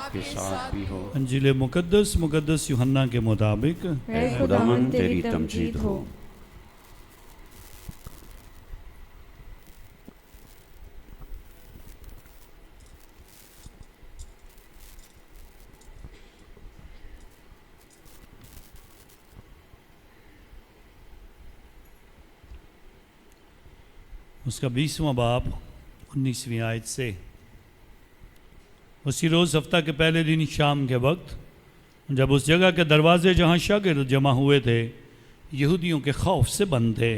आपके साथ भी हो। अंजील मुकद्दस मुकद्दस यूहन्ना के मुताबिक ऐ खुदावंद तेरी तमजीद हो। उसका 20वां बाब 19वीं आयत से। उसी रोज़ हफ्ता के पहले दिन शाम के वक्त जब उस जगह के दरवाजे जहाँ शागिर्द जमा हुए थे यहूदियों के खौफ से बंद थे,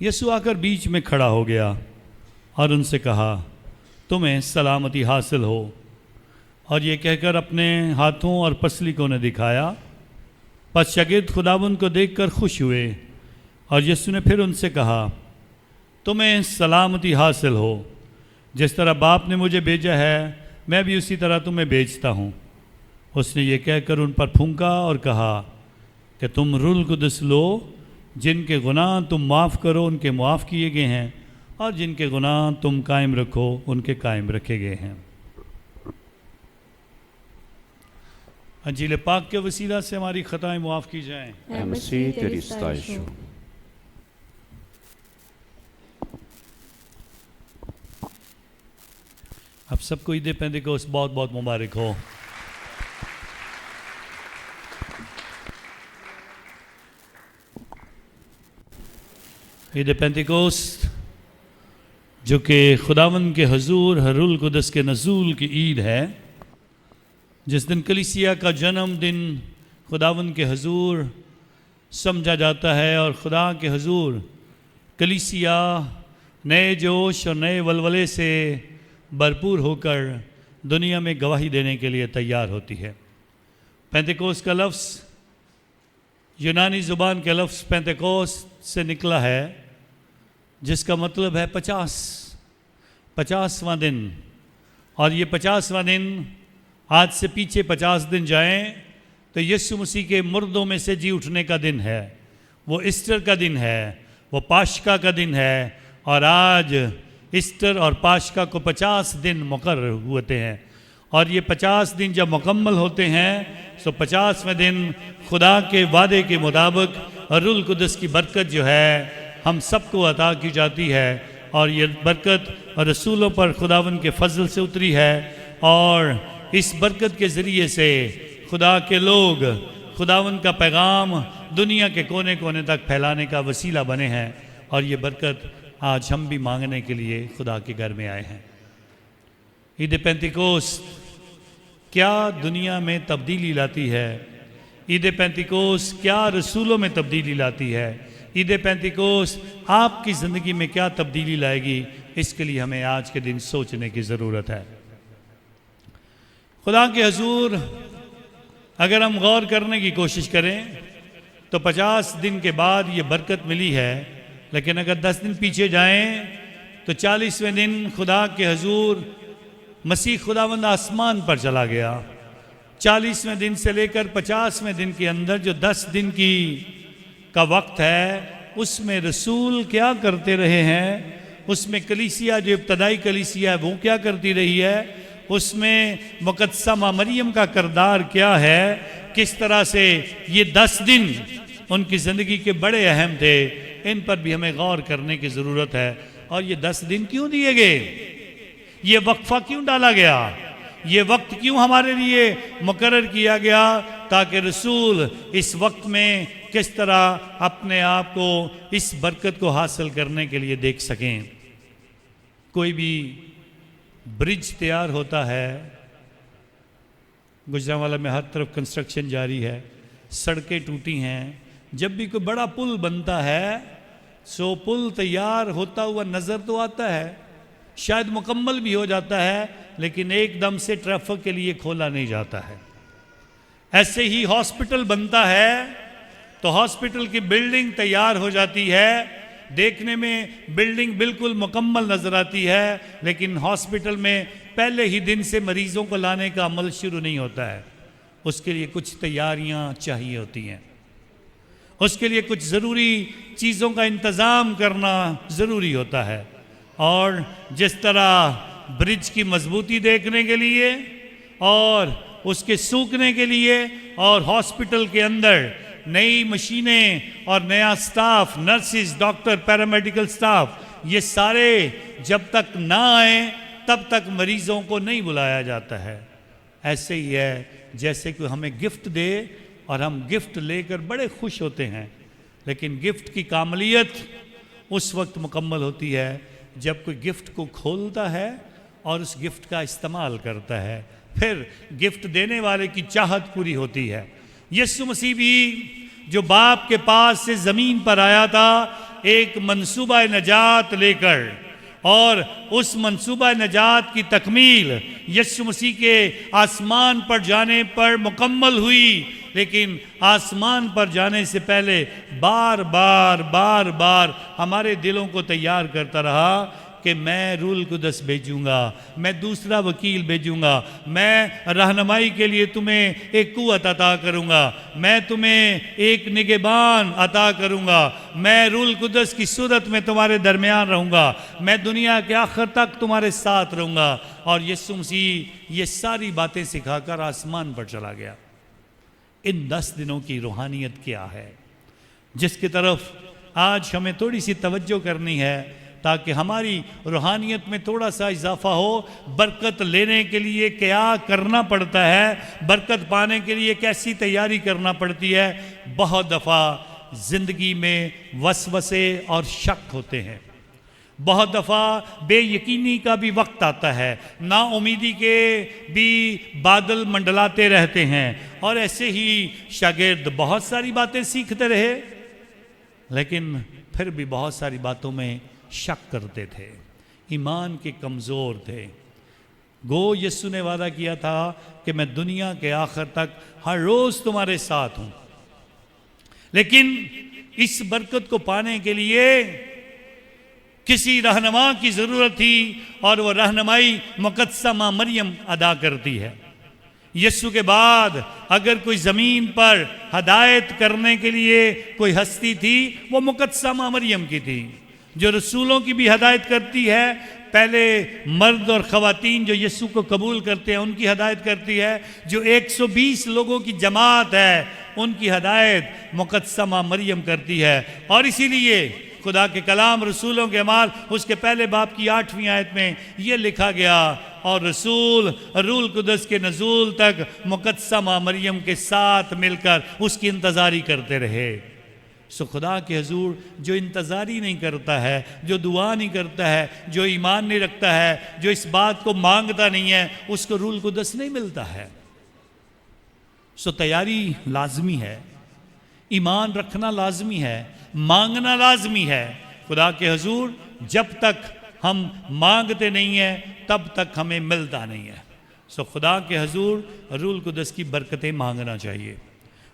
यीशु आकर बीच में खड़ा हो गया और उनसे कहा, तुम्हें सलामती हासिल हो। और ये कहकर अपने हाथों और पसली को ने दिखाया। पस शागिर्द खुदावंद को देखकर खुश हुए और यीशु ने फिर उनसे कहा, तुम्हें सलामती हासिल हो। जिस तरह बाप ने मुझे भेजा है मैं भी उसी तरह तुम्हें भेजता हूँ। उसने ये कहकर उन पर फूंका और कहा कि तुम रूहुल कुद्दुस लो। जिनके गुनाह तुम माफ़ करो उनके माफ़ किए गए हैं, और जिनके गुनाह तुम कायम रखो उनके कायम रखे गए हैं। अंजील पाक के वसीला से हमारी खताएं माफ़ की जाएं। ऐ मसीह तेरी सताइश हो। आप सबको ईद पेंतिकोस्त बहुत बहुत मुबारक हो। ईद पेंतिकोस्त जो कि खुदावंद के हुजूर रूहुल कुद्दुस के नज़ूल की ईद है, जिस दिन कलीसिया का जन्मदिन खुदावंद के हुजूर समझा जाता है और खुदा के हुजूर कलीसिया नए जोश और नए वलवले से भरपूर होकर दुनिया में गवाही देने के लिए तैयार होती है। पेंतिकोस्त का लफ्ज़ यूनानी ज़ुबान के लफ्ज़ पेंतिकोस्त से निकला है, जिसका मतलब है 50वां दिन। और ये 50वां दिन आज से पीछे 50 दिन जाएं तो यीशु मसीह के मुर्दों में से जी उठने का दिन है। वो ईस्टर का दिन है, वो पाशका का दिन है। और आज ईस्टर और पाशका को 50 दिन मुकर्रर होते हैं। और ये 50 दिन जब मुकम्मल होते हैं तो 50वें दिन खुदा के वादे के मुताबिक रूहुल कुद्दुस की बरकत जो है हम सबको अता की जाती है। और ये बरकत रसूलों पर खुदावंद के फजल से उतरी है, और इस बरकत के ज़रिए से खुदा के लोग खुदावंद का पैगाम दुनिया के कोने कोने तक फैलाने का वसीला बने हैं। और ये बरकत आज हम भी मांगने के लिए खुदा के घर में आए हैं। ईद पेंतिकोस्त क्या दुनिया में तब्दीली लाती है? ईद पेंतिकोस्त क्या रसूलों में तब्दीली लाती है? ईद पेंतिकोस्त आपकी ज़िंदगी में क्या तब्दीली लाएगी? इसके लिए हमें आज के दिन सोचने की ज़रूरत है। खुदा के हुजूर अगर हम गौर करने की कोशिश करें तो 50 दिन के बाद ये बरकत मिली है। लेकिन अगर 10 दिन पीछे जाएं तो 40वें दिन खुदा के हुजूर मसीह खुदावंद आसमान पर चला गया। 40वें दिन से लेकर 50वें दिन के अंदर जो 10 दिन का वक्त है उसमें रसूल क्या करते रहे हैं, उसमें कलीसिया जो इब्तदाई कलीसिया है वो क्या करती रही है, उसमें मुक़द्दसा माँ मरियम का किरदार क्या है, किस तरह से ये 10 दिन उनकी ज़िंदगी के बड़े अहम थे, इन पर भी हमें गौर करने की ज़रूरत है। और ये 10 दिन क्यों दिए गए, ये वक्फा क्यों डाला गया, ये वक्त क्यों हमारे लिए मुकर्रर किया गया, ताकि रसूल इस वक्त में किस तरह अपने आप को इस बरकत को हासिल करने के लिए देख सकें। कोई भी ब्रिज तैयार होता है, गुजरांवाला में हर तरफ कंस्ट्रक्शन जारी है, सड़कें टूटी हैं, जब भी कोई बड़ा पुल बनता है सो पुल तैयार होता हुआ नज़र तो आता है, शायद मुकम्मल भी हो जाता है, लेकिन एकदम से ट्रैफिक के लिए खोला नहीं जाता है। ऐसे ही हॉस्पिटल बनता है तो हॉस्पिटल की बिल्डिंग तैयार हो जाती है, देखने में बिल्डिंग बिल्कुल मुकम्मल नज़र आती है, लेकिन हॉस्पिटल में पहले ही दिन से मरीज़ों को लाने का अमल शुरू नहीं होता है। उसके लिए कुछ तैयारियां चाहिए होती हैं, उसके लिए कुछ ज़रूरी चीज़ों का इंतज़ाम करना ज़रूरी होता है। और जिस तरह ब्रिज की मजबूती देखने के लिए और उसके सूखने के लिए, और हॉस्पिटल के अंदर नई मशीनें और नया staff, nurses, doctor, paramedical staff, ये सारे जब तक ना आए तब तक मरीजों को नहीं बुलाया जाता है। ऐसे ही है जैसे कि हमें गिफ्ट दे और हम गिफ्ट लेकर बड़े खुश होते हैं, लेकिन गिफ्ट की कामलियत उस वक्त मुकम्मल होती है जब कोई गिफ्ट को खोलता है और उस गिफ्ट का इस्तेमाल करता है, फिर गिफ्ट देने वाले की चाहत पूरी होती है। यीशु मसीह भी जो बाप के पास से ज़मीन पर आया था एक मंसूबा नजात लेकर, और उस मंसूबा नजात की तकमील यीशु मसीह के आसमान पर जाने पर मुकम्मल हुई, लेकिन आसमान पर जाने से पहले बार बार हमारे दिलों को तैयार करता रहा कि मैं रूल कुदस भेजूंगा, मैं दूसरा वकील भेजूंगा, मैं रहनुमाई के लिए तुम्हें एक कुव्वत अता करूंगा, मैं तुम्हें एक निगहबान अता करूंगा, मैं रूल कुदस की सूरत में तुम्हारे दरमियान रहूंगा, मैं दुनिया के आखिर तक तुम्हारे साथ रहूंगा। और यीशु मसीह ये सारी बातें सिखाकर आसमान पर चला गया। इन 10 दिनों की रूहानियत क्या है, जिसकी तरफ आज हमें थोड़ी सी तवज्जो करनी है ताकि हमारी रूहानियत में थोड़ा सा इजाफा हो। बरकत लेने के लिए क्या करना पड़ता है, बरकत पाने के लिए कैसी तैयारी करना पड़ती है। बहुत दफ़ा ज़िंदगी में वसवसे और शक होते हैं, बहुत दफ़ा बेयकीनी का भी वक्त आता है, नाउमीदी के भी बादल मंडलाते रहते हैं, और ऐसे ही शागिर्द बहुत सारी बातें सीखते रहे, लेकिन फिर भी बहुत सारी बातों में शक करते थे, ईमान के कमज़ोर थे। गो यीशु ने वादा किया था कि मैं दुनिया के आखिर तक हर रोज़ तुम्हारे साथ हूँ, लेकिन इस बरकत को पाने के लिए किसी रहनुमा की ज़रूरत थी, और वह रहनुमाई मुक़द्दसा माँ मरियम अदा करती है। यीशु के बाद अगर कोई ज़मीन पर हदायत करने के लिए कोई हस्ती थी, वो मुक़द्दसा माँ मरियम की थी, जो रसूलों की भी हदायत करती है। पहले मर्द और ख़वातीन जो यीशु को कबूल करते हैं उनकी हदायत करती है, जो 120 लोगों की जमात है उनकी हदायत मुक़द्दसा माँ मरियम करती है। और इसीलिए खुदा के कलाम रसूलों के अमाल उसके पहले बाब की 8वीं आयत में ये लिखा गया, और रसूल रूल कुदस के नज़ूल तक मुक़द्दसा माँ मरियम के साथ मिलकर उसकी इंतज़ारी करते रहे। सो खुदा के हजूर जो इंतज़ारी नहीं करता है, जो दुआ नहीं करता है, जो ईमान नहीं रखता है, जो इस बात को मांगता नहीं है, उसको रूल कुदस नहीं मिलता है। सो तैयारी लाजमी है, ईमान रखना लाजमी है, मांगना लाजमी है। खुदा के हजूर जब तक हम मांगते नहीं हैं तब तक हमें मिलता नहीं है। सो खुदा के हजूर रूल कुदस की बरकतें मांगना चाहिए,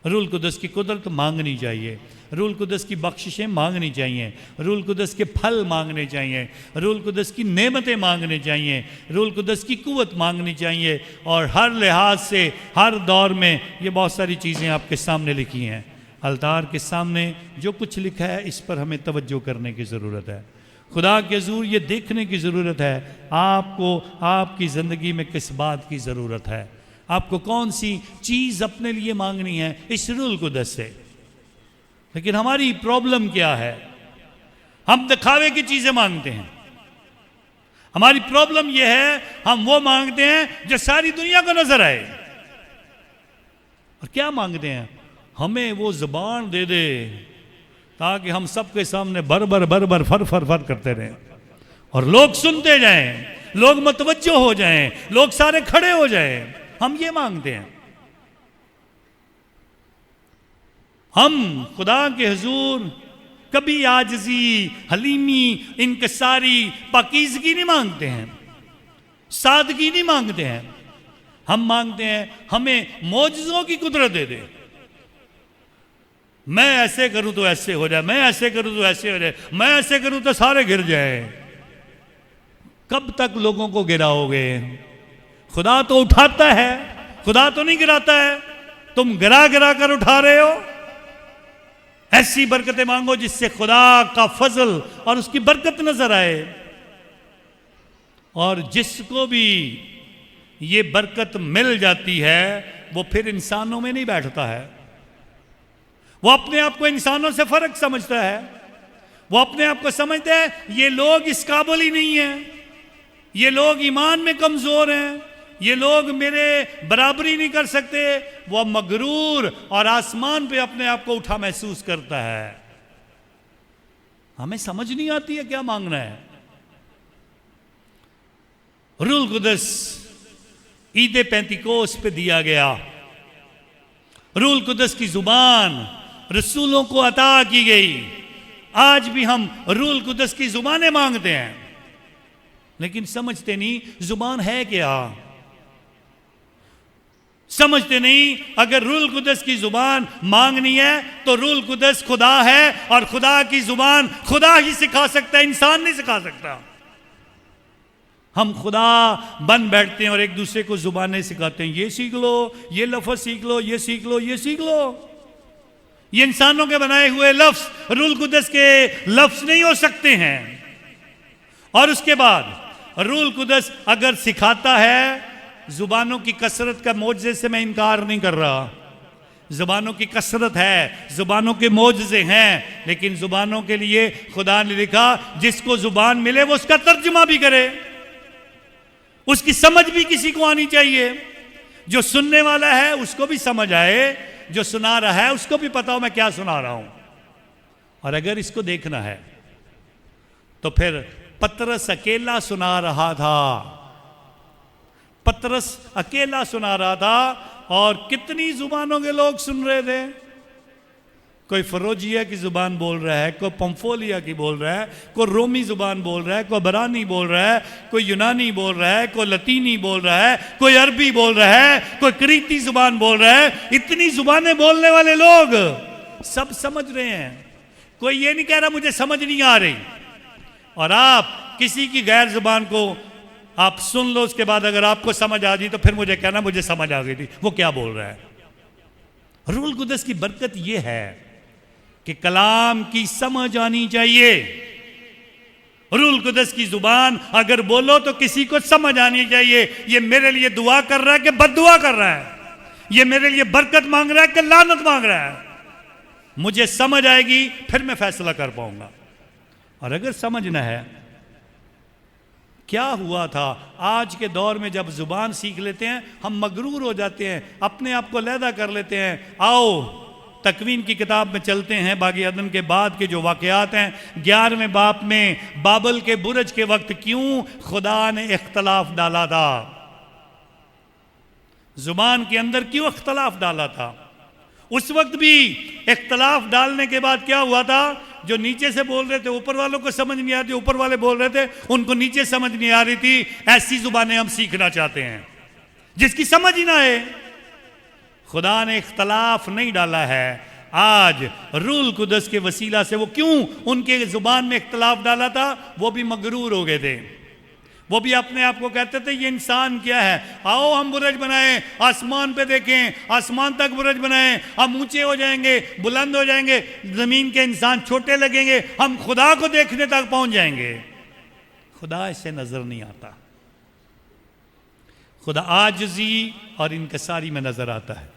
रूल कुदस की कुदरत मांगनी चाहिए, रूल कुदस की बख्शिशें मांगनी चाहिए, रूल कुदस के फल मांगने चाहिए, रूल कुदस की नेमतें मांगनी चाहिए, रूल कुदस की कुव्वत मांगनी चाहिए। और हर लिहाज से हर दौर में ये बहुत सारी चीज़ें आपके सामने लिखी हैं। अलतार के सामने जो कुछ लिखा है इस पर हमें तवज्जो करने की ज़रूरत है। खुदा के हजूर ये देखने की ज़रूरत है आपको आपकी ज़िंदगी में किस बात की ज़रूरत है, आपको कौन सी चीज़ अपने लिए मांगनी है इस रूल कुदस से। लेकिन हमारी प्रॉब्लम क्या है, हम दिखावे की चीज़ें मांगते हैं। हमारी प्रॉब्लम यह है हम वो मांगते हैं जो सारी दुनिया को नजर आए। और क्या मांगते हैं, हमें वो ज़ुबान दे दे ताकि हम सबके सामने बर बर फर फर फर करते रहें और लोग सुनते जाएं, लोग मतवज्जो हो जाएं, लोग सारे खड़े हो जाएं। हम ये मांगते हैं। हम खुदा के हुजूर कभी आजिज़ी, हलीमी, इनकिसारी, पाकीज़गी नहीं मांगते हैं, सादगी नहीं मांगते हैं। हम मांगते हैं हमें मौजज़ों की कुदरत दे दे। मैं ऐसे करूं तो ऐसे हो जाए, मैं ऐसे करूं तो ऐसे हो जाए, मैं ऐसे करूं तो सारे गिर जाए। कब तक लोगों को गिराओगे? खुदा तो उठाता है, खुदा तो नहीं गिराता है। तुम गिरा गिरा कर उठा रहे हो। ऐसी बरकतें मांगो जिससे खुदा का फजल और उसकी बरकत नजर आए। और जिसको भी ये बरकत मिल जाती है, वो फिर इंसानों में नहीं बैठता है। वो अपने आप को इंसानों से फर्क समझता है। वो अपने आप को समझते हैं ये लोग इस काबिल ही नहीं है, ये लोग ईमान में कमजोर हैं, ये लोग मेरे बराबरी नहीं कर सकते। वो मगरूर और आसमान पे अपने आप को उठा महसूस करता है। हमें समझ नहीं आती है क्या मांगना है। रूल कुदस ईद पेंतिकोस पे दिया गया। रूल कुदस की जुबान रसूलों को अता की गई। आज भी हम रूल कुदस की जुबानें मांगते हैं, लेकिन समझते नहीं जुबान है क्या। समझते नहीं अगर रूल कुदस की जुबान मांगनी है तो रूल कुदस खुदा है, और खुदा की जुबान खुदा ही सिखा सकता है, इंसान नहीं सिखा सकता। हम खुदा बन बैठते हैं और एक दूसरे को जुबानें सिखाते हैं, ये सीख लो, ये लफ्ज़ सीख लो, ये सीख लो, ये सीख लो। ये इंसानों के बनाए हुए लफ्ज़ रूल कुदस के लफ्ज़ नहीं हो सकते हैं। और उसके बाद रूल कुदस अगर सिखाता है, जुबानों की कसरत का मौजज़े से मैं इनकार नहीं कर रहा। जुबानों की कसरत है, जुबानों के मौजज़े हैं, लेकिन जुबानों के लिए खुदा ने लिखा जिसको जुबान मिले वो उसका तर्जुमा भी करे, उसकी समझ भी किसी को आनी चाहिए। जो सुनने वाला है उसको भी समझ आए, जो सुना रहा है उसको भी पता हो मैं क्या सुना रहा हूं। और अगर इसको देखना है तो फिर पतरस अकेला सुना रहा था। पतरस अकेला सुना रहा था और कितनी जुबानों के लोग सुन रहे थे। कोई फरोजिया की जुबान बोल रहा है, कोई पंफोलिया की बोल रहा है, कोई रोमी जुबान बोल रहा है, कोई बरानी बोल रहा है, कोई यूनानी बोल रहा है, कोई लतीनी बोल रहा है, कोई अरबी बोल रहा है, कोई क्रीती जुबान बोल रहा है। इतनी जुबानें बोलने वाले लोग सब समझ रहे हैं। कोई ये नहीं कह रहा मुझे समझ नहीं आ रही। और आप किसी की गैर जुबान को आप सुन लो, उसके बाद अगर आपको समझ आ गई तो फिर मुझे कहना मुझे समझ आ गई थी, वो क्या बोल रहा है। रूल कुदस की बरकत यह है कि कलाम की समझ आनी चाहिए। रूल कुदस की जुबान अगर बोलो तो किसी को समझ आनी चाहिए, ये मेरे लिए दुआ कर रहा है कि बद्दुआ कर रहा है, ये मेरे लिए बरकत मांग रहा है कि लानत मांग रहा है। मुझे समझ आएगी फिर मैं फैसला कर पाऊंगा। और अगर समझना है क्या हुआ था, आज के दौर में जब जुबान सीख लेते हैं हम मगरूर हो जाते हैं, अपने आप को लैदा कर लेते हैं। आओ तकवीन की किताब में चलते हैं। बागी अदन के बाद के जो वाक़यात हैं, 11वें बाब में बाबल के बुरज के वक्त क्यों खुदा ने इख्तलाफ डाला था, जुबान के अंदर क्यों इख्तलाफ डाला था। उस वक्त भी इख्तलाफ डालने के बाद क्या हुआ था, जो नीचे से बोल रहे थे ऊपर वालों को समझ नहीं आ रही, ऊपर वाले बोल रहे थे उनको नीचे समझ नहीं आ रही थी। ऐसी जुबानें हम सीखना चाहते हैं जिसकी समझ ही ना है। खुदा ने इख्तलाफ नहीं डाला है। आज रूल कुदस के वसीला से वो क्यों उनके जुबान में इख्तलाफ डाला था, वो भी मगरूर हो गए थे। वो भी अपने आप को कहते थे ये इंसान क्या है, आओ हम बुरज बनाएं, आसमान पे देखें, आसमान तक बुरज बनाएं, हम ऊंचे हो जाएंगे, बुलंद हो जाएंगे, जमीन के इंसान छोटे लगेंगे, हम खुदा को देखने तक पहुंच जाएंगे। खुदा इससे नजर नहीं आता। खुदा आजिज़ी और इनकसारी में नजर आता है।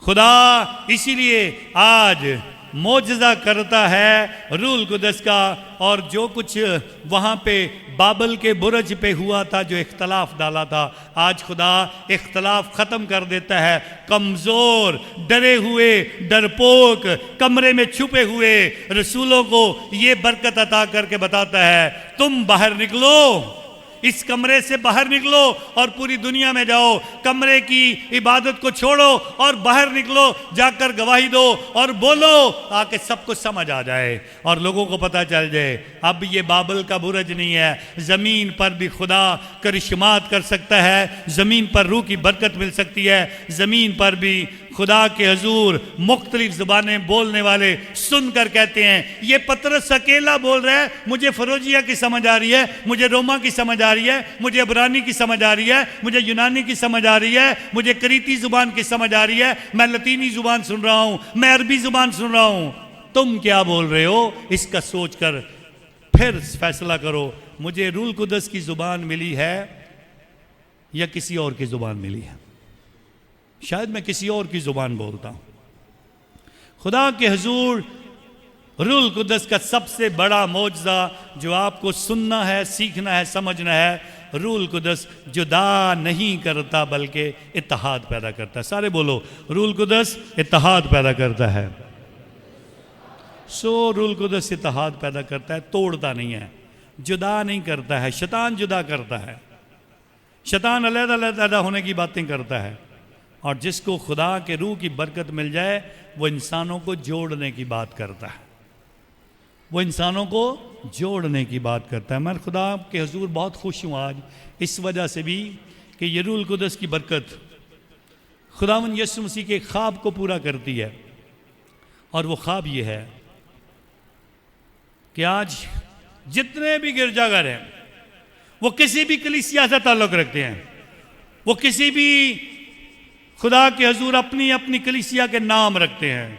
खुदा इसीलिए आज मौजज़ा करता है रूल कुदस का। और जो कुछ वहाँ पे बाबल के बुरज पे हुआ था, जो इख्तलाफ डाला था, आज खुदा इख्तलाफ ख़त्म कर देता है। कमज़ोर, डरे हुए, डरपोक, कमरे में छुपे हुए रसूलों को ये बरकत अता करके बताता है, तुम बाहर निकलो, इस कमरे से बाहर निकलो और पूरी दुनिया में जाओ। कमरे की इबादत को छोड़ो और बाहर निकलो, जाकर गवाही दो और बोलो, आके सबको समझ आ जाए और लोगों को पता चल जाए अब ये बाबल का बुरज नहीं है, ज़मीन पर भी खुदा करिश्मात कर सकता है, ज़मीन पर रूह की बरकत मिल सकती है, ज़मीन पर भी खुदा के हजूर मुख्तलिफ ज़ुबानें बोलने वाले सुनकर कहते हैं ये पतरस अकेला बोल रहा है, मुझे फरोजिया की समझ आ रही है, मुझे रोमा की समझ आ रही है, मुझे अबरानी की समझ आ रही है, मुझे यूनानी की समझ आ रही है, मुझे क्रीती ज़ुबान की समझ आ रही है, मैं लतीनी ज़ुबान सुन रहा हूँ, मैं अरबी ज़ुबान सुन रहा हूँ। तुम क्या बोल रहे हो, इसका सोच कर फिर फैसला करो। मुझे रूल कुदस की ज़ुबान मिली है या किसी और की ज़ुबान मिली है। शायद मैं किसी और की ज़ुबान बोलता हूँ। खुदा के हुजूर रूहुल कुद्दस का सबसे बड़ा मौजज़ा जो आपको सुनना है, सीखना है, समझना है, रूहुल कुद्दस जुदा नहीं करता बल्कि इत्तेहाद पैदा करता है। सारे बोलो, रूहुल कुद्दस इत्तेहाद पैदा करता है। रूहुल कुद्दस इत्तेहाद पैदा करता है, तोड़ता नहीं है, जुदा नहीं करता है। शैतान जुदा करता है, शैतान अलग-अलग होने की बातें करता है। और जिसको खुदा के रूह की बरकत मिल जाए वो इंसानों को जोड़ने की बात करता है, वो इंसानों को जोड़ने की बात करता है। मैं खुदा के हुजूर बहुत खुश हूँ आज इस वजह से भी कि ये रूहुल कुद्दस की बरकत खुदावंद यीशु मसीह के ख्वाब को पूरा करती है। और वो ख्वाब ये है कि आज जितने भी गिरजाघर हैं वो किसी भी कलीसिया से ताल्लुक़ रखते हैं, वो किसी भी खुदा के हुजूर अपनी अपनी कलीसिया के नाम रखते हैं,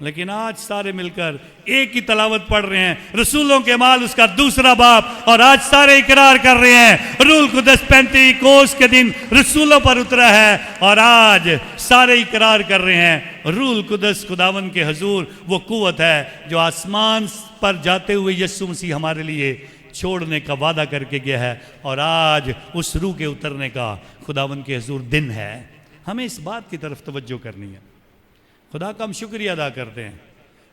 लेकिन आज सारे मिलकर एक ही तलावत पढ़ रहे हैं, रसूलों के माल उसका दूसरा बाप। और आज सारे इकरार कर रहे हैं रूहुल कुद्दस पेंतीकोस्त के दिन रसूलों पर उतरा है। और आज सारे इकरार कर रहे हैं रूहुल कुद्दस खुदावन के हुजूर वो कुव्वत है जो आसमान पर जाते हुए यीशु मसीह हमारे लिए छोड़ने का वादा करके गया है। और आज उस रूह के उतरने का खुदावन के हुजूर दिन है। हमें इस बात की तरफ तवज्जो करनी है। खुदा का हम शुक्रिया अदा करते हैं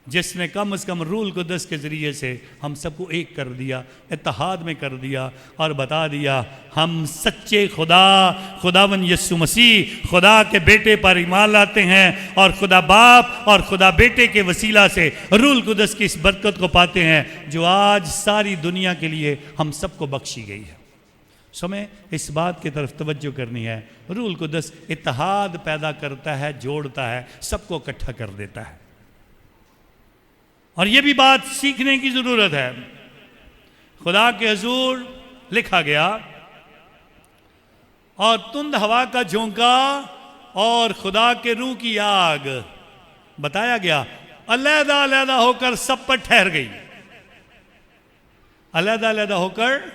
जिसने कम से कम रूहुल कुद्दस के ज़रिए से हम सबको एक कर दिया, इत्तेहाद में कर दिया और बता दिया हम सच्चे खुदावन यीशु मसीह खुदा के बेटे पर ईमान लाते हैं और खुदा बाप और खुदा बेटे के वसीला से रूहुल कुद्दस की इस बरकत को पाते हैं जो आज सारी दुनिया के लिए हम सबको बख्शी गई है। हमें इस बात की तरफ तवज्जो करनी है, रूहुल कुद्दस इत्तेहाद पैदा करता है, जोड़ता है, सबको इकट्ठा कर देता है। और ये भी बात सीखने की ज़रूरत है। खुदा के हुजूर लिखा गया और तुंद हवा का झोंका और खुदा के रूह की आग, बताया गया अलहदा अलहदा होकर सब पर ठहर गई, अलहदा अलहदा होकर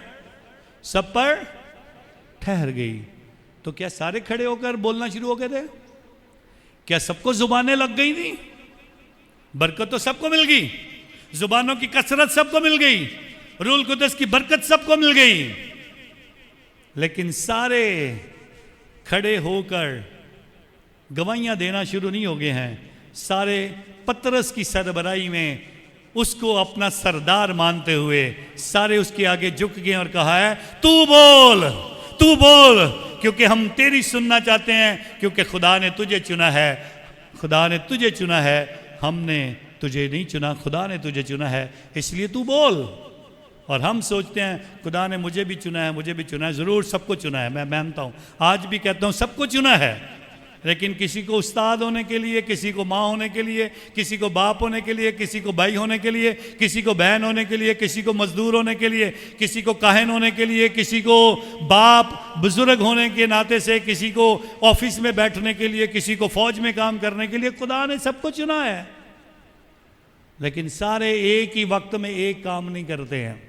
सब पर ठहर गई। तो क्या सारे खड़े होकर बोलना शुरू हो गए थे? क्या सबको जुबानें लग गई थी? बरकत तो सबको मिल गई, जुबानों की कसरत सबको मिल गई, रूहुल कुद्दस की बरकत सबको मिल गई, लेकिन सारे खड़े होकर गवाहियां देना शुरू नहीं हो गए हैं। सारे पतरस की सरबराही में उसको अपना सरदार मानते हुए सारे उसके आगे झुक गए और कहा है तू बोल, तू बोल, क्योंकि हम तेरी सुनना चाहते हैं, क्योंकि खुदा ने तुझे चुना है, खुदा ने तुझे चुना है, हमने तुझे नहीं चुना, खुदा ने तुझे चुना है, इसलिए तू बोल। और हम सोचते हैं खुदा ने मुझे भी चुना है, मुझे भी चुना है। ज़रूर सबको चुना है, मैं मानता हूँ, आज भी कहता हूँ सबको चुना है, लेकिन किसी को उस्ताद होने के लिए, किसी को माँ होने के लिए, किसी को बाप होने के लिए, किसी को भाई होने के लिए, किसी को बहन होने के लिए, किसी को मजदूर होने के लिए, किसी को काहिन होने के लिए, किसी को बाप बुजुर्ग होने के नाते से, किसी को ऑफिस में बैठने के लिए, किसी को फौज में काम करने के लिए, खुदा ने सबको चुना है। लेकिन सारे एक ही वक्त में एक काम नहीं करते हैं।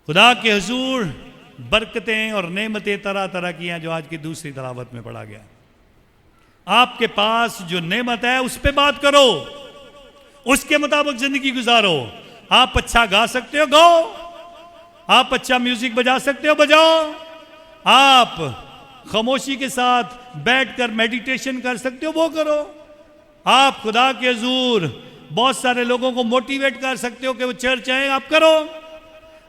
खुदा के हुजूर बरकतें और नेमतें तरह तरह की हैं जो आज की दूसरी तलावत में पढ़ा गया। आपके पास जो नेमत है उस पर बात करो, उसके मुताबिक जिंदगी गुजारो। आप अच्छा गा सकते हो, गाओ, आप अच्छा म्यूजिक बजा सकते हो, बजाओ, आप खामोशी के साथ बैठकर मेडिटेशन कर सकते हो, वो करो। आप खुदा के हुजूर बहुत सारे लोगों को मोटिवेट कर सकते हो कि वो चर्च आए, आप करो।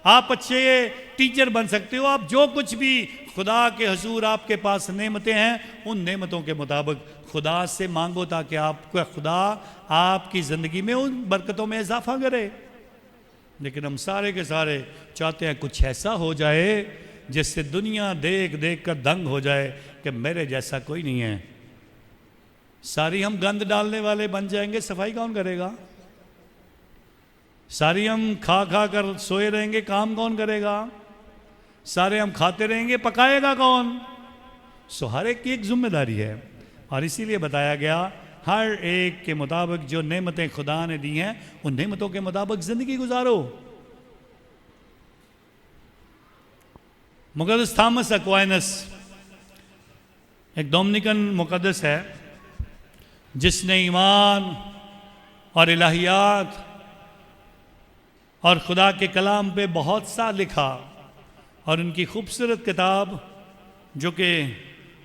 आप अच्छे टीचर बन सकते हो, आप जो कुछ भी खुदा के हुजूर आपके पास नेमतें हैं उन नेमतों के मुताबिक खुदा से मांगो ताकि आपका खुदा आपकी ज़िंदगी में उन बरकतों में इजाफा करे। लेकिन हम सारे के सारे चाहते हैं कुछ ऐसा हो जाए जिससे दुनिया देख देख कर दंग हो जाए कि मेरे जैसा कोई नहीं है। सारी हम गंद डालने वाले बन जाएंगे, सफाई कौन करेगा? सारी हम खा खा कर सोए रहेंगे, काम कौन करेगा? सारे हम खाते रहेंगे, पकाएगा कौन? सो हर एक की एक जिम्मेदारी है। और इसीलिए बताया गया हर एक के मुताबिक जो नेमतें खुदा ने दी हैं उन नेमतों के मुताबिक जिंदगी गुजारो। मुकद्दस थॉमस एक्वाइनस एक डोमिनिकन मुकद्दस है जिसने ईमान और इलाहियात और खुदा के कलाम पे बहुत सा लिखा, और उनकी खूबसूरत किताब जो कि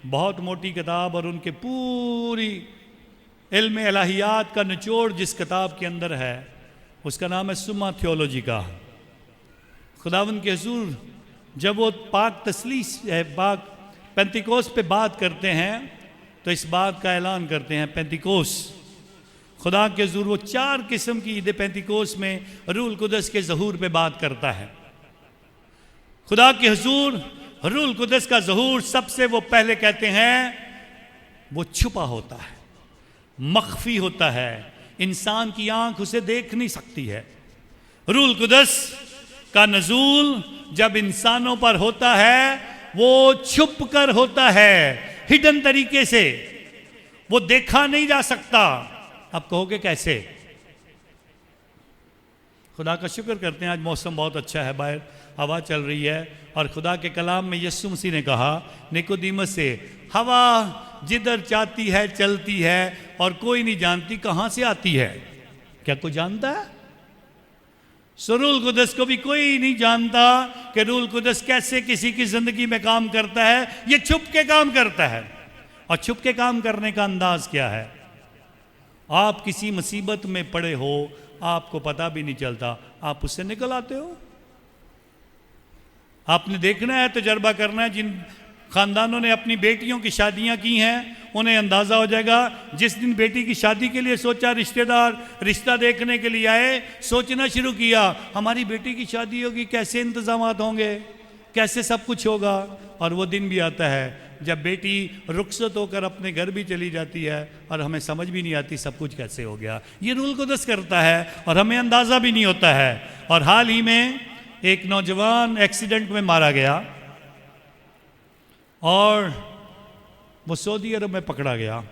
बहुत मोटी किताब और उनके पूरी इल्म इलाहियात का निचोड़ जिस किताब के अंदर है उसका नाम है सुम्मा थियोलॉजिका। खुदावंद के हुजूर जब वो पाक तसलीस पाक पेंतिकोस पे बात करते हैं तो इस बात का ऐलान करते हैं। पेंतिकोस खुदा के हुजूर वो 4 किस्म की ईद पेंतिकोस में रूल कुदस के ज़हूर पे बात करता है। खुदा के हुजूर रूल कुदस का ज़हूर सबसे वो पहले कहते हैं वो छुपा होता है, मख्फी होता है, इंसान की आंख उसे देख नहीं सकती है। रूल कुदस का नज़ूल जब इंसानों पर होता है वो छुप कर होता है, हिडन तरीके से, वो देखा नहीं जा सकता। आप कहोगे कैसे? खुदा का शुक्र करते हैं आज मौसम बहुत अच्छा है, बाहर हवा चल रही है, और खुदा के कलाम में यीशु मसीह ने कहा निकोदेमस से, हवा जिधर चाहती है चलती है और कोई नहीं जानती कहाँ से आती है। क्या कोई जानता है? रूल कुदस को भी कोई नहीं जानता कि रूल कुदस कैसे किसी की जिंदगी में काम करता है। ये छुप के काम करता है, और छुप के काम करने का अंदाज क्या है? आप किसी मुसीबत में पड़े हो, आपको पता भी नहीं चलता, आप उससे निकल आते हो। आपने देखना है, तजर्बा करना है। जिन खानदानों ने अपनी बेटियों की शादियां की हैं उन्हें अंदाज़ा हो जाएगा। जिस दिन बेटी की शादी के लिए सोचा, रिश्तेदार रिश्ता देखने के लिए आए, सोचना शुरू किया हमारी बेटी की शादी होगी, कैसे इंतजामात होंगे, कैसे सब कुछ होगा। और वो दिन भी आता है जब बेटी रुखसत होकर अपने घर भी चली जाती है और हमें समझ भी नहीं आती सब कुछ कैसे हो गया। ये रूल कुदस करता है और हमें अंदाज़ा भी नहीं होता है। और हाल ही में एक नौजवान एक्सीडेंट में मारा गया और वो सऊदी अरब में पकड़ा गया,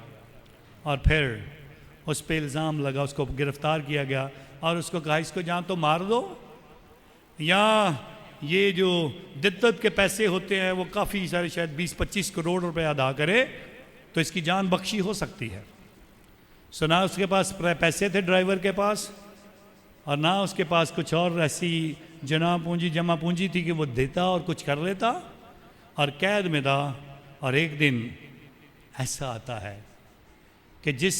और फिर उस पर इल्ज़ाम लगा, उसको गिरफ्तार किया गया और उसको कहा इसको जान तो मार दो, या ये जो दिद्दत के पैसे होते हैं वो काफ़ी सारे, शायद 20-25 करोड़ रुपए अदा करे तो इसकी जान बख्शी हो सकती है। सो ना उसके पास पैसे थे ड्राइवर के पास, और ना उसके पास कुछ और ऐसी जमा पूंजी थी कि वो देता और कुछ कर लेता, और कैद में था। और एक दिन ऐसा आता है कि जिस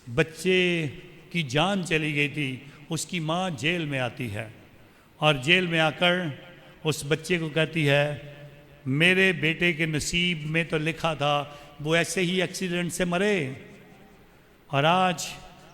बच्चे की जान चली गई थी उसकी माँ जेल में आती है, और जेल में आकर उस बच्चे को कहती है मेरे बेटे के नसीब में तो लिखा था वो ऐसे ही एक्सीडेंट से मरे, और आज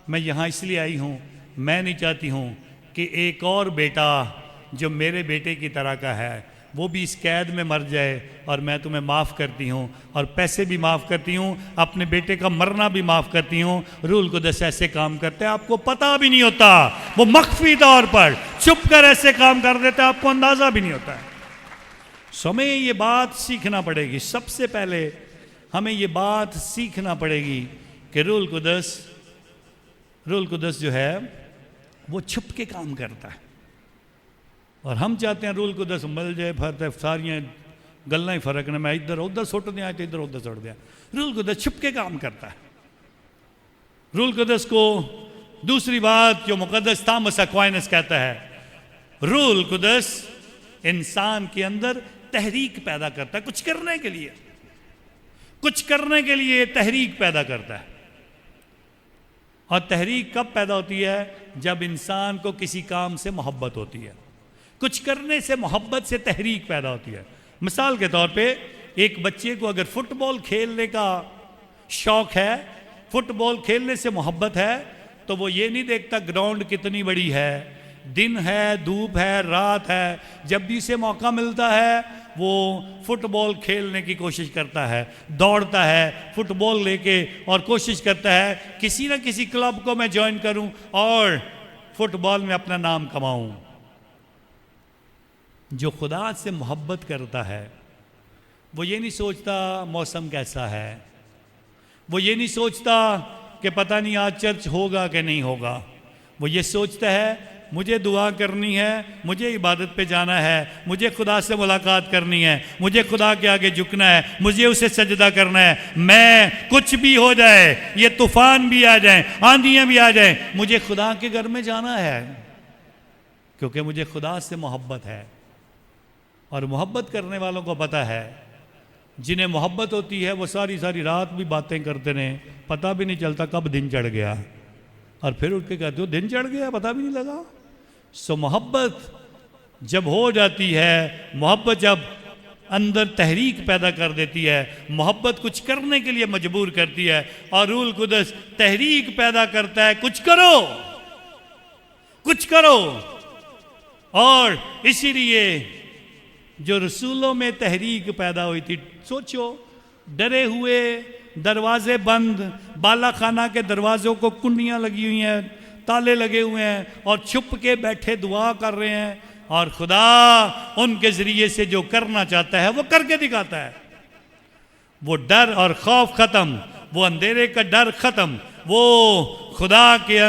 मैं यहाँ इसलिए आई हूँ, मैं नहीं चाहती हूँ कि एक और बेटा जो मेरे बेटे की तरह का है वो भी इस कैद में मर जाए। और मैं तुम्हें माफ़ करती हूँ और पैसे भी माफ़ करती हूँ, अपने बेटे का मरना भी माफ़ करती हूँ। रूल कुदस ऐसे काम करते हैं, आपको पता भी नहीं होता, वो मख्फी तौर पर छुप कर ऐसे काम कर देते हैं, आपको अंदाज़ा भी नहीं होता है। हमें ये बात सीखना पड़ेगी, सबसे पहले हमें ये बात सीखना पड़ेगी कि रूल कुदस जो है वो छुप के काम करता है। और हम चाहते हैं रूल कुदस मिल जाए, फर्द सारियाँ गल्लां ही फर्क ने, मैं इधर उधर सुट दिया तो इधर उधर सुट दिया। रूल कुदस छुप के काम करता है। रूल कुदस को दूसरी बात जो मुकद्दस थॉमस एक्वाइनस कहता है, रूल कुदस इंसान के अंदर तहरीक पैदा करता है, कुछ करने के लिए तहरीक पैदा करता है। और तहरीक कब पैदा होती है? जब इंसान को किसी काम से मोहब्बत होती है, कुछ करने से मोहब्बत से तहरीक पैदा होती है। मिसाल के तौर पे एक बच्चे को अगर फुटबॉल खेलने का शौक है, फुटबॉल खेलने से मोहब्बत है, तो वो ये नहीं देखता ग्राउंड कितनी बड़ी है, दिन है, धूप है, रात है, जब भी उसे मौका मिलता है वो फुटबॉल खेलने की कोशिश करता है, दौड़ता है फुटबॉल लेके और कोशिश करता है किसी ना किसी क्लब को मैं ज्वाइन करूं और फुटबॉल में अपना नाम कमाऊं। जो खुदा से मोहब्बत करता है वो ये नहीं सोचता मौसम कैसा है, वो ये नहीं सोचता कि पता नहीं आज चर्च होगा कि नहीं होगा, वो ये सोचता है मुझे दुआ करनी है, मुझे इबादत पे जाना है, मुझे खुदा से मुलाकात करनी है, मुझे खुदा के आगे झुकना है, मुझे उसे सजदा करना है। मैं कुछ भी हो जाए, ये तूफान भी आ जाए, आंधियां भी आ जाए, मुझे खुदा के घर में जाना है, क्योंकि मुझे खुदा से मोहब्बत है। और मोहब्बत करने वालों को पता है, जिन्हें मोहब्बत होती है वो सारी सारी रात भी बातें करते रहे, पता भी नहीं चलता कब दिन चढ़ गया, और फिर उठ के कहते हो दिन चढ़ गया, पता भी नहीं लगा। सो मोहब्बत जब हो जाती है, मोहब्बत जब अंदर तहरीक पैदा कर देती है, मोहब्बत कुछ करने के लिए मजबूर करती है, और रूल कुदस तहरीक पैदा करता है, कुछ करो, कुछ करो। और इसीलिए जो रसूलों में तहरीक पैदा हुई थी, सोचो, डरे हुए, दरवाजे बंद, बाला खाना के दरवाज़ों को कुंडियाँ लगी हुई हैं, ताले लगे हुए हैं, और छुप के बैठे दुआ कर रहे हैं, और खुदा उनके ज़रिए से जो करना चाहता है वो करके दिखाता है। वो डर और खौफ ख़त्म, वो अंधेरे का डर ख़त्म, वो खुदा के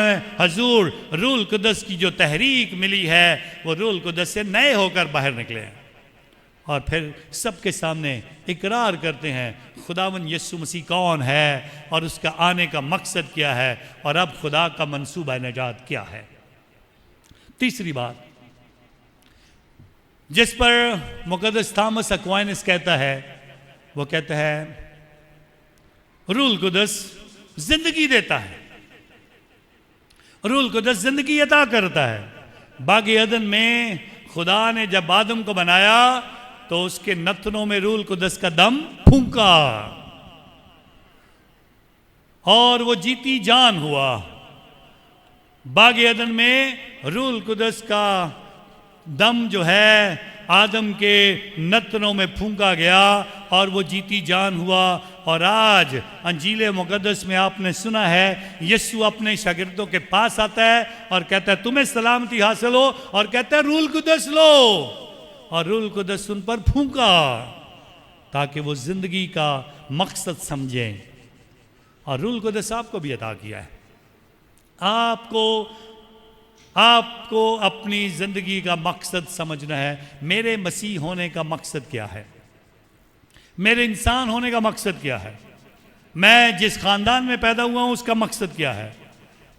हजूर रूल कुदस की जो तहरीक मिली है, वो रूल कुदस से नए होकर बाहर निकले हैं, और फिर सबके सामने इकरार करते हैं खुदावन यीशु मसीह कौन है, और उसका आने का मकसद क्या है, और अब खुदा का मंसूबा निजात क्या है। तीसरी बात जिस पर मुकद्दस थॉमस एक्वाइनस कहता है, वो कहता है रूल कुदस जिंदगी देता है, रूल कुदस जिंदगी अता करता है। बागे अदन में खुदा ने जब आदम को बनाया तो उसके नथनों में रूल कुदस का दम फूंका, और वो जीती जान हुआ। बागे अदन में रूल कुदस का दम जो है आदम के नथनों में फूंका गया, और वो जीती जान हुआ। और आज अंजील मुकद्दस में आपने सुना है, यीशु अपने शागिर्दों के पास आता है और कहता है तुम्हें सलामती हासिल हो, और कहता है रूल कुदस लो, और रूल कुदस उन पर फूंका ताकि वो जिंदगी का मकसद समझें। और रूल कुदस आपको भी अता किया है, आपको अपनी जिंदगी का मकसद समझना है। मेरे मसीह होने का मकसद क्या है, मेरे इंसान होने का मकसद क्या है, मैं जिस खानदान में पैदा हुआ हूं उसका मकसद क्या है,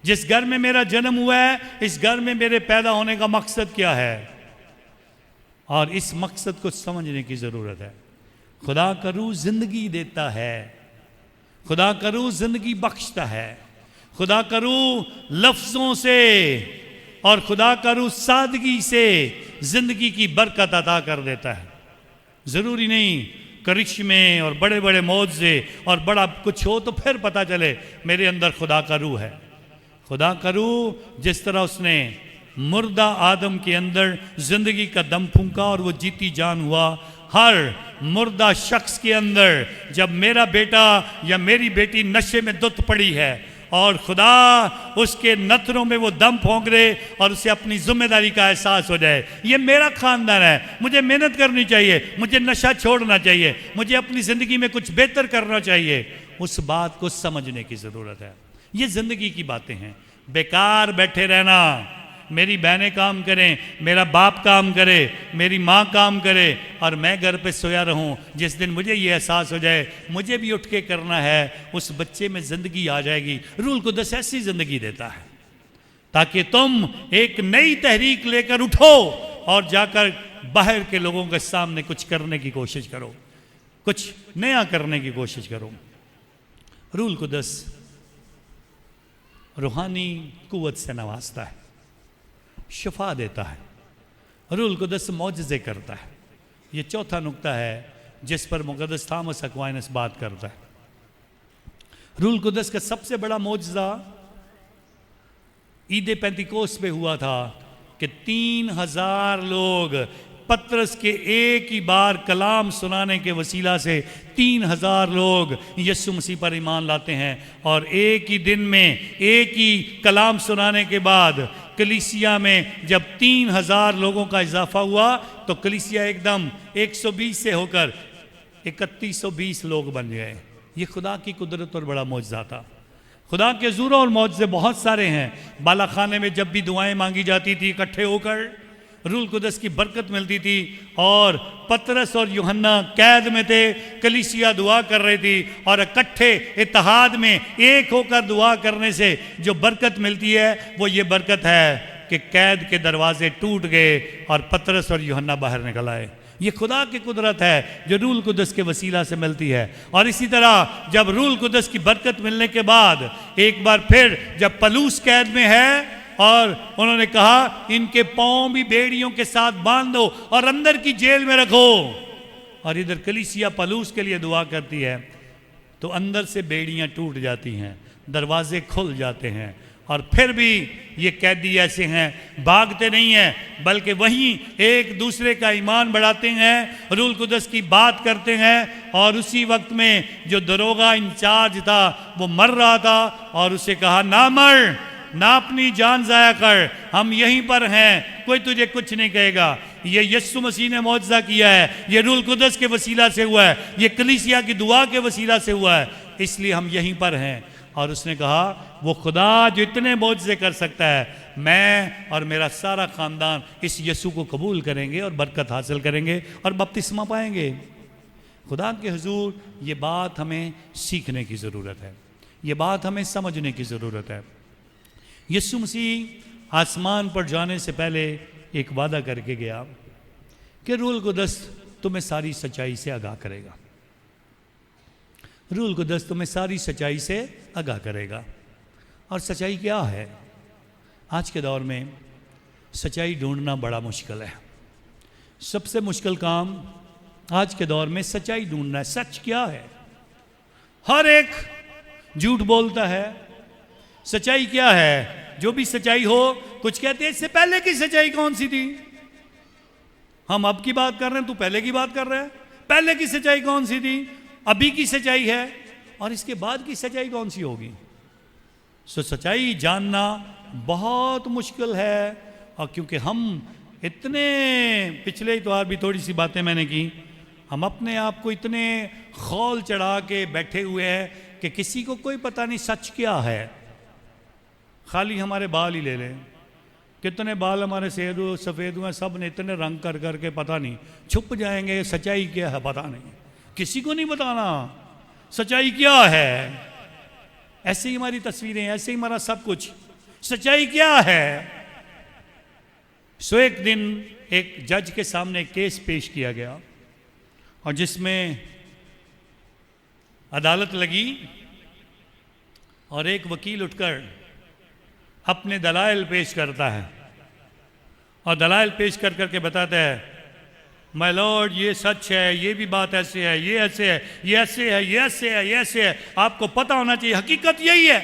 जिस घर में मेरा जन्म हुआ है इस घर में मेरे पैदा होने का मकसद क्या है। और इस मकसद को समझने की जरूरत है। खुदा का रूह जिंदगी देता है, खुदा का रूह जिंदगी बख्शता है, खुदा का रूह लफ्जों से और खुदा का रूह सादगी से जिंदगी की बरकत अता कर देता है। जरूरी नहीं करिश्मे और बड़े बड़े मौजे और बड़ा कुछ हो तो फिर पता चले मेरे अंदर खुदा का रूह है। खुदा का रूह जिस तरह उसने मुर्दा आदम के अंदर जिंदगी का दम फूंका और वो जीती जान हुआ, हर मुर्दा शख्स के अंदर जब मेरा बेटा या मेरी बेटी नशे में धुत पड़ी है और खुदा उसके नथनों में वो दम फूंक दे और उसे अपनी जिम्मेदारी का एहसास हो जाए, ये मेरा खानदान है, मुझे मेहनत करनी चाहिए, मुझे नशा छोड़ना चाहिए, मुझे अपनी ज़िंदगी में कुछ बेहतर करना चाहिए, उस बात को समझने की ज़रूरत है। ये ज़िंदगी की बातें हैं। बेकार बैठे रहना, मेरी बहनें काम करें, मेरा बाप काम करे, मेरी माँ काम करे और मैं घर पे सोया रहूं, जिस दिन मुझे ये एहसास हो जाए मुझे भी उठ के करना है, उस बच्चे में ज़िंदगी आ जाएगी। रूल कुदस ऐसी ज़िंदगी देता है ताकि तुम एक नई तहरीक लेकर उठो और जाकर बाहर के लोगों के सामने कुछ करने की कोशिश करो, कुछ नया करने की कोशिश करो। रूल कुदस रूहानी कुव्वत से नवाजता है, शिफा देता है, रूल कुदस मौजज़े करता है। ये चौथा नुक्ता है जिस पर मुकद्दस थॉमस एक्वाइनस बात करता है। रूल कुदस का सबसे बड़ा मौजज़ा ईद पेंतिकोस्त पे हुआ था कि 3000 लोग पतरस के एक ही बार कलाम सुनाने के वसीला से 3000 लोग यीशु मसीह पर ईमान लाते हैं। और एक ही दिन में एक ही कलाम सुनाने के बाद कलीसिया में जब 3000 लोगों का इजाफा हुआ तो कलीसिया एकदम 120 से होकर 3120 लोग बन गए। ये खुदा की कुदरत और बड़ा मौजज़ा था। खुदा के ज़ूर और मौजज़े बहुत सारे हैं। बाला खाने में जब भी दुआएं मांगी जाती थी इकट्ठे होकर, रूल कुदस की बरकत मिलती थी। और पतरस और यूहन्ना कैद में थे, कलीसिया दुआ कर रही थी, और इकट्ठे इत्तेहाद में एक होकर दुआ करने से जो बरकत मिलती है वो ये बरकत है कि कैद के दरवाजे टूट गए और पतरस और यूहन्ना बाहर निकल आए। ये खुदा की कुदरत है जो रूल कुदस के वसीला से मिलती है। और इसी तरह जब रूल कुदस की बरकत मिलने के बाद एक बार फिर जब पलूस कैद में है और उन्होंने कहा इनके पांव भी बेड़ियों के साथ बांध दो और अंदर की जेल में रखो, और इधर कलीसिया पलूस के लिए दुआ करती है, तो अंदर से बेड़ियां टूट जाती हैं, दरवाजे खुल जाते हैं, और फिर भी ये कैदी ऐसे हैं, भागते नहीं हैं बल्कि वहीं एक दूसरे का ईमान बढ़ाते हैं, रूल कुदस की बात करते हैं। और उसी वक्त में जो दरोगा इंचार्ज था वो मर रहा था, और उसे कहा ना मर, ना अपनी जान जाया कर, हम यहीं पर हैं, कोई तुझे कुछ नहीं कहेगा। ये यीशु मसीह ने मौजज़ा किया है, ये रूल कुदस के वसीला से हुआ है, ये कलीसिया की दुआ के वसीला से हुआ है, इसलिए हम यहीं पर हैं। और उसने कहा वो खुदा जो इतने मौजज़े कर सकता है, मैं और मेरा सारा ख़ानदान इस यीशु को कबूल करेंगे और बरकत हासिल करेंगे और बपतिस्मा पाएंगे। खुदा के हुजूर ये बात हमें सीखने की ज़रूरत है, ये बात हमें समझने की ज़रूरत है। यीशु मसीह आसमान पर जाने से पहले एक वादा करके गया कि रूल कुदस तुम्हें सारी सच्चाई से आगाह करेगा, रूल कुदस तुम्हें सारी सच्चाई से आगाह करेगा। और सच्चाई क्या है? आज के दौर में सच्चाई ढूंढना बड़ा मुश्किल है। सबसे मुश्किल काम आज के दौर में सच्चाई ढूंढना है। सच क्या है? हर एक झूठ बोलता है। सच्चाई क्या है? जो भी सच्चाई हो, कुछ कहते हैं इससे पहले की सच्चाई कौन सी थी? हम अब की बात कर रहे हैं, तू पहले की बात कर रहा है। पहले की सच्चाई कौन सी थी? अभी की सच्चाई है, और इसके बाद की सच्चाई कौन सी होगी? सच्चाई जानना बहुत मुश्किल है। और क्योंकि हम इतने, पिछले इतवार भी थोड़ी सी बातें मैंने की, हम अपने आप को इतने खौल चढ़ा के बैठे हुए हैं कि किसी को कोई पता नहीं सच क्या है। खाली हमारे बाल ही ले लें, कितने बाल हमारे सफ़ेद हुए, सब ने इतने रंग कर करके पता नहीं छुप जाएंगे। सच्चाई क्या है पता नहीं, किसी को नहीं बताना सच्चाई क्या है। ऐसे ही हमारी तस्वीरें, ऐसे ही हमारा सब कुछ। सच्चाई क्या है? सो एक दिन एक जज के सामने केस पेश किया गया, और जिसमें अदालत लगी और एक वकील उठकर अपने दलाइल पेश करता है, और दलाइल पेश कर करके बताता है, माय लॉर्ड ये सच है, ये भी बात ऐसे है, ये ऐसे है, ये ऐसे है, ये ऐसे है, ये ऐसे है, आपको पता होना चाहिए, हकीकत यही है।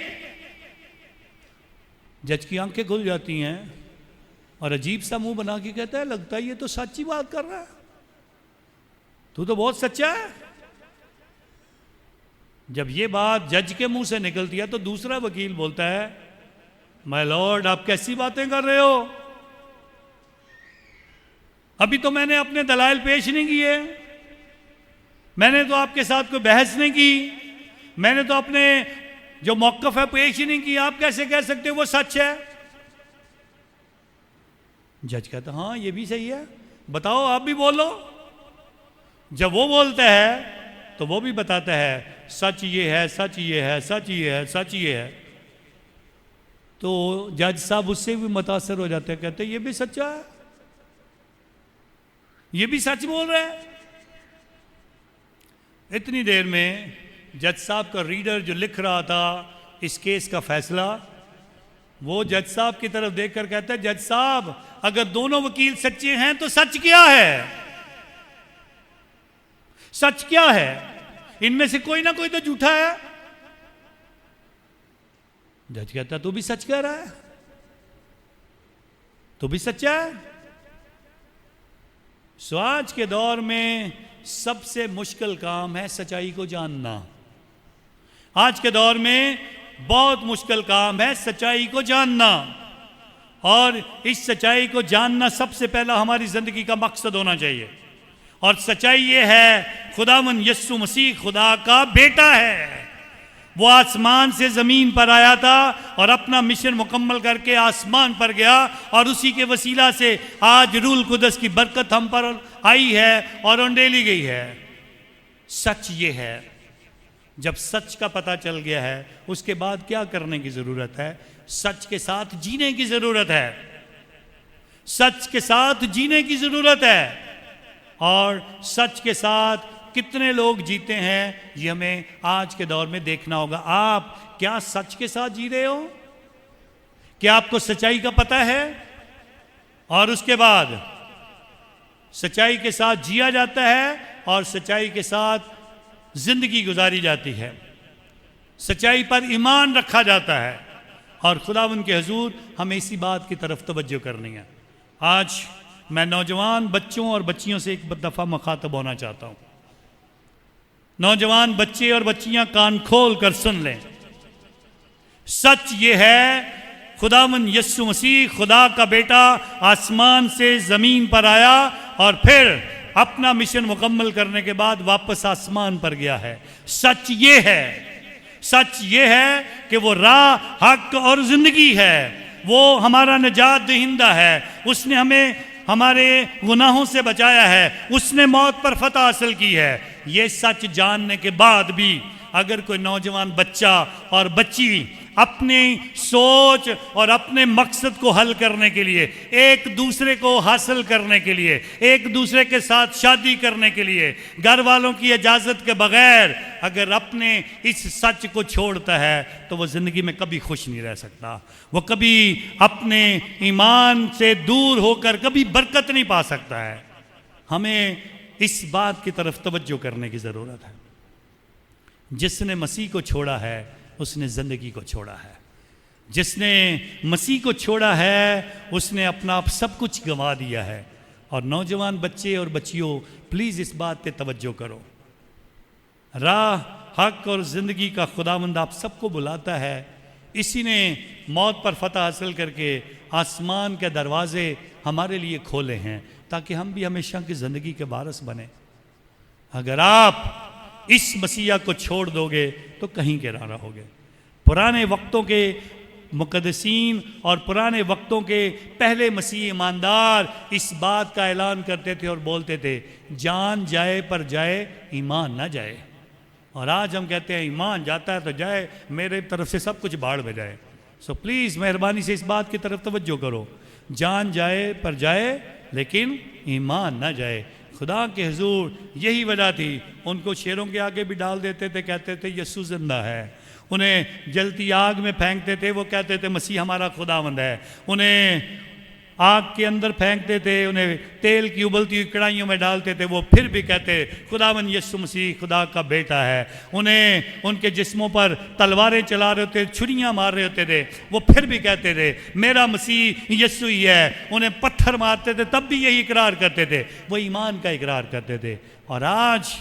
जज की आंखें खुल जाती हैं और अजीब सा मुंह बना के कहता है, लगता है ये तो सच्ची बात कर रहा है, तू तो बहुत सच्चा है। जब ये बात जज के मुंह से निकलती है तो दूसरा वकील बोलता है, माय लॉर्ड आप कैसी बातें कर रहे हो? अभी तो मैंने अपने दलाइल पेश नहीं किए, मैंने तो आपके साथ कोई बहस नहीं की, मैंने तो अपने जो मौक़िफ़ है पेश ही नहीं किया, आप कैसे कह सकते हो वो सच है? जज कहता हाँ ये भी सही है, बताओ आप भी बोलो। जब वो बोलता है तो वो भी बताता है, सच ये है, सच ये है, सच ये है, सच ये है। तो जज साहब उससे भी मुतासर हो जाते हैं, कहते ये भी सच्चा है, ये भी सच बोल रहा है। इतनी देर में जज साहब का रीडर जो लिख रहा था इस केस का फैसला, वो जज साहब की तरफ देखकर कहता है, जज साहब अगर दोनों वकील सच्चे हैं तो सच क्या है? सच क्या है? इनमें से कोई ना कोई तो झूठा है। जज कहता तू भी सच कह रहा है, तू भी सच्चा है। सो आज के दौर में सबसे मुश्किल काम है सच्चाई को जानना। आज के दौर में बहुत मुश्किल काम है सच्चाई को जानना, और इस सच्चाई को जानना सबसे पहला हमारी जिंदगी का मकसद होना चाहिए। और सच्चाई ये है, खुदावंद यीशु मसीह खुदा का बेटा है, वो आसमान से ज़मीन पर आया था और अपना मिशन मुकम्मल करके आसमान पर गया, और उसी के वसीला से आज रूल कुदस की बरकत हम पर आई है और उंडेली गई है। सच ये है, जब सच का पता चल गया है उसके बाद क्या करने की ज़रूरत है? सच के साथ जीने की ज़रूरत है। सच के साथ जीने की ज़रूरत है। और सच के साथ कितने लोग जीते हैं ये हमें आज के दौर में देखना होगा। आप क्या सच के साथ जी रहे हो? क्या आपको सच्चाई का पता है? और उसके बाद सच्चाई के साथ जिया जाता है और सच्चाई के साथ जिंदगी गुजारी जाती है। सच्चाई पर ईमान रखा जाता है और खुदावंद के हुजूर हमें इसी बात की तरफ तवज्जो करनी है। आज मैं नौजवान बच्चों और बच्चियों से एक दफ़ा मुखातब होना चाहता हूँ। नौजवान बच्चे और बच्चियां कान खोल कर सुन लें। सच ये है, खुदावंद यीशु मसीह खुदा का बेटा आसमान से ज़मीन पर आया और फिर अपना मिशन मुकम्मल करने के बाद वापस आसमान पर गया है। सच ये है, सच ये है कि वो राह, हक और ज़िंदगी है। वो हमारा निजात दहिंदा है। उसने हमें हमारे गुनाहों से बचाया है। उसने मौत पर फतह हासिल की है। ये सच जानने के बाद भी अगर कोई नौजवान बच्चा और बच्ची अपनी सोच और अपने मकसद को हल करने के लिए, एक दूसरे को हासिल करने के लिए, एक दूसरे के साथ शादी करने के लिए घर वालों की इजाज़त के बगैर अगर अपने इस सच को छोड़ता है तो वो ज़िंदगी में कभी खुश नहीं रह सकता। वो कभी अपने ईमान से दूर होकर कभी बरकत नहीं पा सकता है। हमें इस बात की तरफ तवज्जो करने की ज़रूरत है। जिसने मसीह को छोड़ा है उसने ज़िंदगी को छोड़ा है। जिसने मसीह को छोड़ा है उसने अपना सब कुछ गंवा दिया है। और नौजवान बच्चे और बच्चियों, प्लीज़ इस बात पे तवज्जो करो। राह, हक और ज़िंदगी का खुदावंद आप सबको बुलाता है। इसी ने मौत पर फतह हासिल करके आसमान के दरवाज़े हमारे लिए खोले हैं ताकि हम भी हमेशा की ज़िंदगी के वारिस बने। अगर आप इस मसीहा को छोड़ दोगे तो कहीं के ना रहोगे। पुराने वक्तों के मुक़द्दसीन और पुराने वक्तों के पहले मसीह ईमानदार इस बात का ऐलान करते थे और बोलते थे, जान जाए पर जाए, ईमान ना जाए। और आज हम कहते हैं ईमान जाता है तो जाए, मेरे तरफ से सब कुछ बाढ़ में जाए। सो प्लीज़ मेहरबानी से इस बात की तरफ तवज्जो करो। जान जाए पर जाए लेकिन ईमान ना जाए। खुदा के हुजूर यही वजह थी, उनको शेरों के आगे भी डाल देते थे, कहते थे यीशु जिंदा है। उन्हें जलती आग में फेंकते थे, वो कहते थे मसीह हमारा खुदावंद है। उन्हें आग के अंदर फेंकते थे, उन्हें तेल की उबलती हुई कढ़ाइयों में डालते थे, वो फिर भी कहते खुदावंद यीशु मसीह खुदा का बेटा है। उन्हें उनके जिस्मों पर तलवारें चला रहे होते, छुरियां मार रहे होते थे, वो फिर भी कहते थे मेरा मसीह यीशु ही है। उन्हें पत्थर मारते थे तब भी यही इकरार करते थे, वो ईमान का इकरार करते थे। और आज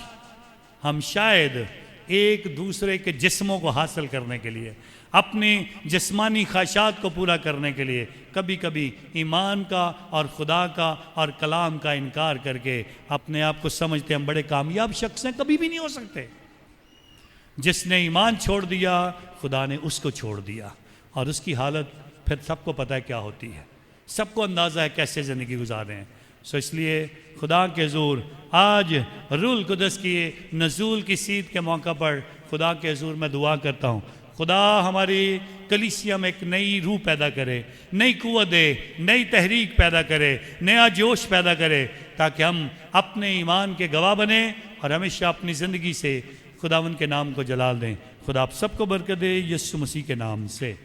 हम शायद एक दूसरे के जिस्मों को हासिल करने के लिए, अपनी जिस्मानी ख्वाहिशात को पूरा करने के लिए कभी कभी ईमान का और खुदा का और कलाम का इनकार करके अपने आप को समझते हम बड़े कामयाब शख्स हैं। कभी भी नहीं हो सकते। जिसने ईमान छोड़ दिया खुदा ने उसको छोड़ दिया, और उसकी हालत फिर सबको पता है क्या होती है। सबको अंदाज़ा है कैसे ज़िंदगी गुजारे हैं। सो इसलिए खुदा के हुजूर आज रूल कुदस की नज़ूल की सीद के मौका पर खुदा के हुजूर मैं दुआ करता हूँ, खुदा हमारी कलीसिया में एक नई रूह पैदा करे, नई कुव्वत दे, नई तहरीक पैदा करे, नया जोश पैदा करे, ताकि हम अपने ईमान के गवाह बने और हमेशा अपनी ज़िंदगी से खुदावंद के नाम को जलाल दें। खुदा आप सबको बरकत दे, यीशु मसीह के नाम से।